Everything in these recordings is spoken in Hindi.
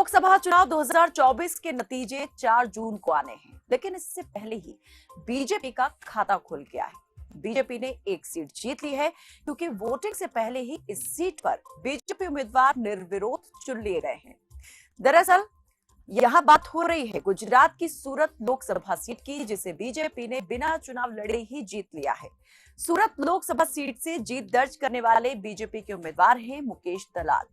लोकसभा चुनाव 2024 के नतीजे 4 जून को आने हैं, लेकिन इससे पहले ही बीजेपी का खाता खुल गया है। बीजेपी ने एक सीट जीत ली है क्योंकि वोटिंग से पहले ही इस सीट पर बीजेपी उम्मीदवार निर्विरोध चुन लिए गए हैं। दरअसल यहां बात हो रही है गुजरात की सूरत लोकसभा सीट की, जिसे बीजेपी ने बिना चुनाव लड़े ही जीत लिया है। सूरत लोकसभा सीट से जीत दर्ज करने वाले बीजेपी के उम्मीदवार हैं मुकेश दलाल।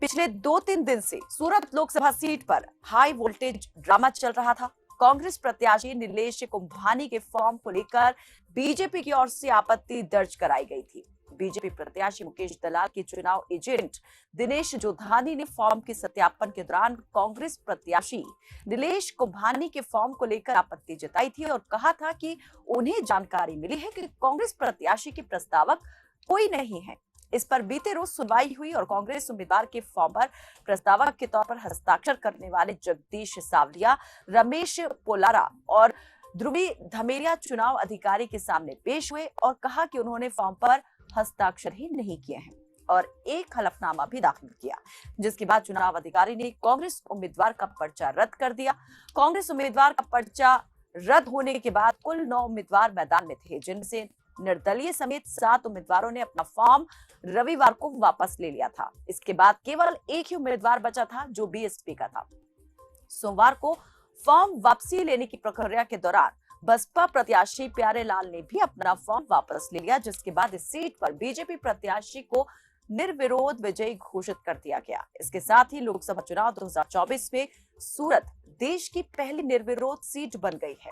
पिछले 2-3 दिन से सूरत लोकसभा सीट पर हाई वोल्टेज ड्रामा चल रहा था। कांग्रेस प्रत्याशी नीलेश कुंभानी के फॉर्म को लेकर बीजेपी की ओर से आपत्ति दर्ज कराई गई थी। बीजेपी प्रत्याशी मुकेश दलाल के चुनाव एजेंट दिनेश जोधानी ने फॉर्म के सत्यापन के दौरान कांग्रेस प्रत्याशी नीलेश कुंभानी के फॉर्म को लेकर आपत्ति जताई थी और कहा था कि उन्हें जानकारी मिली है कि कांग्रेस प्रत्याशी के प्रस्तावक कोई नहीं है। इस पर बीते रोज सुनवाई हुई और कांग्रेस उम्मीदवार के फॉर्म पर प्रस्तावक के तौर पर हस्ताक्षर करने वाले जगदीश सावलिया, रमेश पोलारा और ध्रुवी धमेलिया चुनाव अधिकारी के सामने पेश हुए और कहा कि उन्होंने फॉर्म पर हस्ताक्षर ही नहीं किए हैं और एक हलफनामा भी दाखिल किया, जिसके बाद चुनाव अधिकारी ने कांग्रेस उम्मीदवार का पर्चा रद्द कर दिया। कांग्रेस उम्मीदवार का पर्चा रद्द होने के बाद कुल 9 उम्मीदवार मैदान में थे, जिनसे निर्दलीय समेत 7 उम्मीदवारों ने अपना फॉर्म रविवार को वापस ले लिया था। इसके बाद केवल एक ही उम्मीदवार बचा था, जो बीएसपी का था। सोमवार को फॉर्म वापसी लेने की प्रक्रिया के दौरान बसपा प्रत्याशी प्यारे लाल ने भी अपना फॉर्म वापस ले लिया, जिसके बाद इस सीट पर बीजेपी प्रत्याशी को निर्विरोध विजयी घोषित कर दिया गया। इसके साथ ही लोकसभा चुनाव 2024 में सूरत देश की पहली निर्विरोध सीट बन गई है।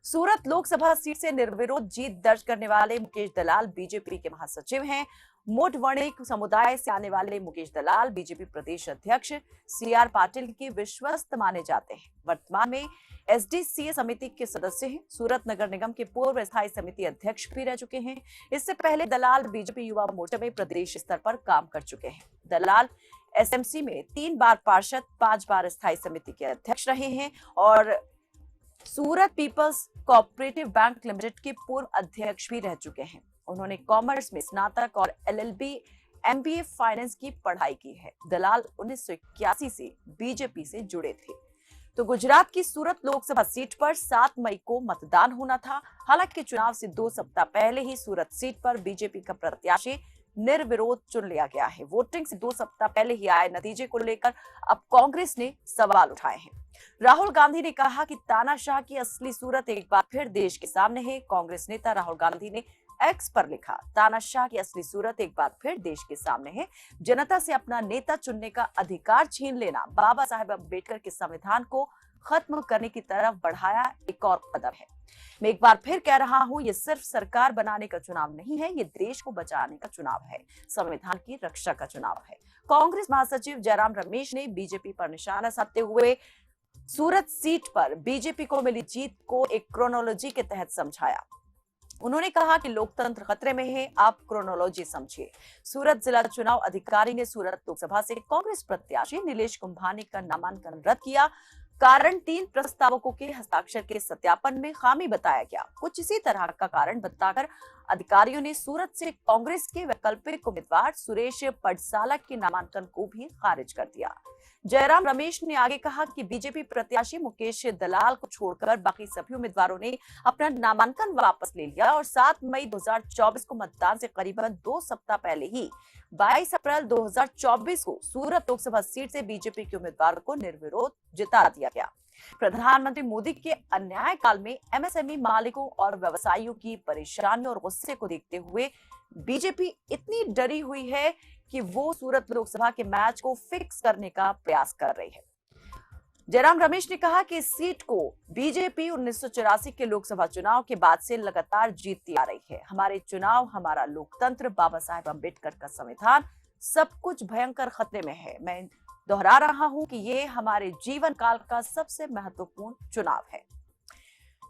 सूरत लोकसभा सीट से निर्विरोध जीत दर्ज करने वाले मुकेश दलाल बीजेपी के महासचिव हैं। मोट वर्णिक समुदाय से आने वाले मुकेश दलाल बीजेपी प्रदेश अध्यक्ष सीआर पाटिल के विश्वस्त माने जाते हैं। वर्तमान में एसडीसीए समिति के सदस्य हैं। सूरत नगर निगम के पूर्व स्थायी समिति अध्यक्ष भी रह चुके हैं। इससे पहले दलाल बीजेपी युवा मोर्चा में प्रदेश स्तर पर काम कर चुके हैं। दलाल एसएमसी में 3 बार पार्षद, 5 बार स्थायी समिति के अध्यक्ष रहे हैं और सूरत पीपल्स कोऑपरेटिव बैंक लिमिटेड के पूर्व अध्यक्ष भी रह चुके हैं। उन्होंने कॉमर्स में स्नातक और एलएलबी, एमबीए फाइनेंस की पढ़ाई की है। दलाल 1981 से बीजेपी से जुड़े थे। तो गुजरात की सूरत लोकसभा सीट पर 7 मई को मतदान होना था। हालांकि चुनाव से 2 सप्ताह पहले ही सूरत सीट पर बीजेपी का प्रत्याशी निर्विरोध चुन लिया गया है। वोटिंग से 2 सप्ताह पहले ही आए नतीजे को लेकर अब कांग्रेस ने सवाल उठाए हैं। राहुल गांधी ने कहा कि तानाशाह की असली सूरत एक बार फिर देश के सामने है। कांग्रेस नेता राहुल गांधी ने एक्स पर लिखा, तानाशाह की असली सूरत एक बार फिर देश के सामने है। जनता से अपना नेता चुनने का अधिकार छीन लेना बाबा साहेब अम्बेडकर के संविधान को खत्म करने की तरफ बढ़ाया एक और कदम है। मैं एक बार फिर कह रहा हूं, ये सिर्फ सरकार बनाने का चुनाव नहीं है, ये देश को बचाने का चुनाव है, संविधान की रक्षा का चुनाव है। कांग्रेस महासचिव जयराम रमेश ने बीजेपी पर निशाना साधते हुए सूरत सीट पर बीजेपी को मिली जीत को एक क्रोनोलॉजी के तहत समझाया। उन्होंने कहा कि लोकतंत्र खतरे में है, आप क्रोनोलॉजी समझिए। सूरत जिला चुनाव अधिकारी ने सूरत लोकसभा से कांग्रेस प्रत्याशी नीलेश कुंभानी का नामांकन रद्द किया। कारण 3 प्रस्तावकों के हस्ताक्षर के सत्यापन में खामी बताया गया। कुछ इसी तरह का कारण बताकर अधिकारियों ने सूरत से कांग्रेस के वैकल्पिक उम्मीदवार सुरेश पडसाला के नामांकन को भी खारिज कर दिया। जयराम रमेश ने आगे कहा कि बीजेपी प्रत्याशी मुकेश दलाल को छोड़कर बाकी सभी उम्मीदवारों ने अपना नामांकन वापस ले लिया और 7 मई 2024 को मतदान से करीबन 2 सप्ताह पहले ही 22 अप्रैल 2024 को सूरत लोकसभा सीट से बीजेपी के उम्मीदवार को निर्विरोध जिता दिया गया। प्रधानमंत्री मोदी के अन्याय काल में एमएसएमई मालिकों और व्यवसायियों की परेशानी और गुस्से को देखते हुए बीजेपी इतनी डरी हुई है कि वो सूरत लोकसभा के मैच को फिक्स करने का प्रयास कर रही है। जयराम रमेश ने कहा कि इस सीट को बीजेपी 1984 के लोकसभा चुनाव के बाद से लगातार जीतती आ रही है। हमारे चुनाव, हमारा लोकतंत्र, बाबा साहेब अम्बेडकर का संविधान, सब कुछ भयंकर खतरे में है। मैं दोहरा रहा हूं कि ये हमारे जीवन काल का सबसे महत्वपूर्ण चुनाव है।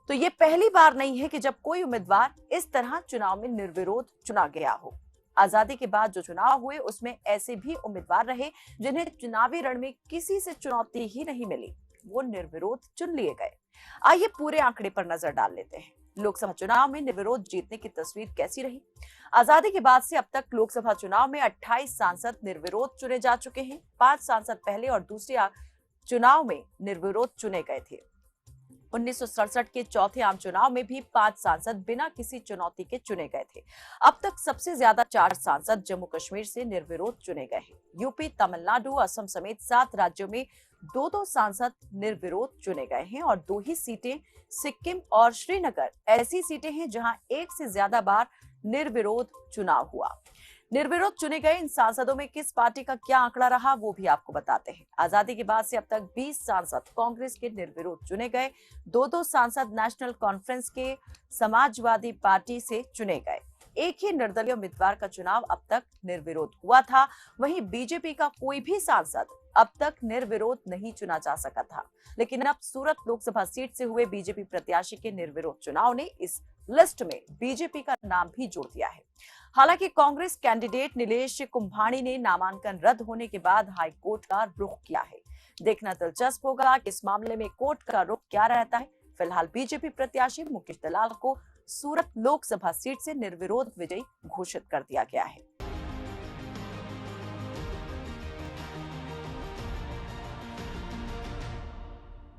तो ये पहली बार नहीं है कि जब कोई उम्मीदवार इस तरह चुनाव में निर्विरोध चुना गया हो। आजादी के बाद जो चुनाव हुए उसमें ऐसे भी उम्मीदवार रहे जिन्हें चुनावी रण में किसी से चुनौती ही नहीं मिली, वो निर्विरोध चुन लिए गए। आइए पूरे आंकड़े पर नजर डाल लेते हैं। लोकसभा चुनाव में निर्विरोध जीतने की तस्वीर कैसी रही? आजादी के बाद से अब तक लोकसभा चुनाव में 28 सांसद निर्विरोध चुने जा चुके हैं। 5 सांसद पहले और दूसरे चुनाव में निर्विरोध चुने गए थे। 1967 के चौथे आम चुनाव में भी 5 सांसद बिना किसी चुनौती के चुने गए थे। अब तक सबसे ज्यादा 4 सांसद जम्मू कश्मीर से निर्विरोध चुने गए हैं। यूपी, तमिलनाडु, असम समेत 7 राज्यों में 2-2 सांसद निर्विरोध चुने गए हैं और 2 ही सीटें सिक्किम और श्रीनगर ऐसी सीटें हैं जहां एक से ज्यादा बार निर्विरोध चुनाव हुआ। निर्विरोध चुने गए इन सांसदों में किस पार्टी का क्या आंकड़ा रहा वो भी आपको बताते हैं। आजादी के बाद से अब तक 20 सांसद कांग्रेस के निर्विरोध चुने गए, 2-2 सांसद नेशनल कॉन्फ्रेंस के समाजवादी पार्टी से चुने गए। एक ही निर्दलीय उम्मीदवार का चुनाव अब तक निर्विरोध हुआ था। वहीं बीजेपी का कोई भी सांसद अब तक निर्विरोध नहीं चुना जा सका था, लेकिन अब सूरत लोकसभा सीट से हुए बीजेपी प्रत्याशी के निर्विरोध चुनाव ने इस लिस्ट में बीजेपी का नाम भी जोड़ दिया है। हालांकि कांग्रेस कैंडिडेट नीलेश कुंभानी ने नामांकन रद्द होने के बाद हाईकोर्ट का रुख किया है। देखना दिलचस्प होगा कि इस मामले में कोर्ट का रुख क्या रहता है। फिलहाल बीजेपी प्रत्याशी मुकेश दलाल को सूरत लोकसभा सीट से निर्विरोध विजयी घोषित कर दिया गया है।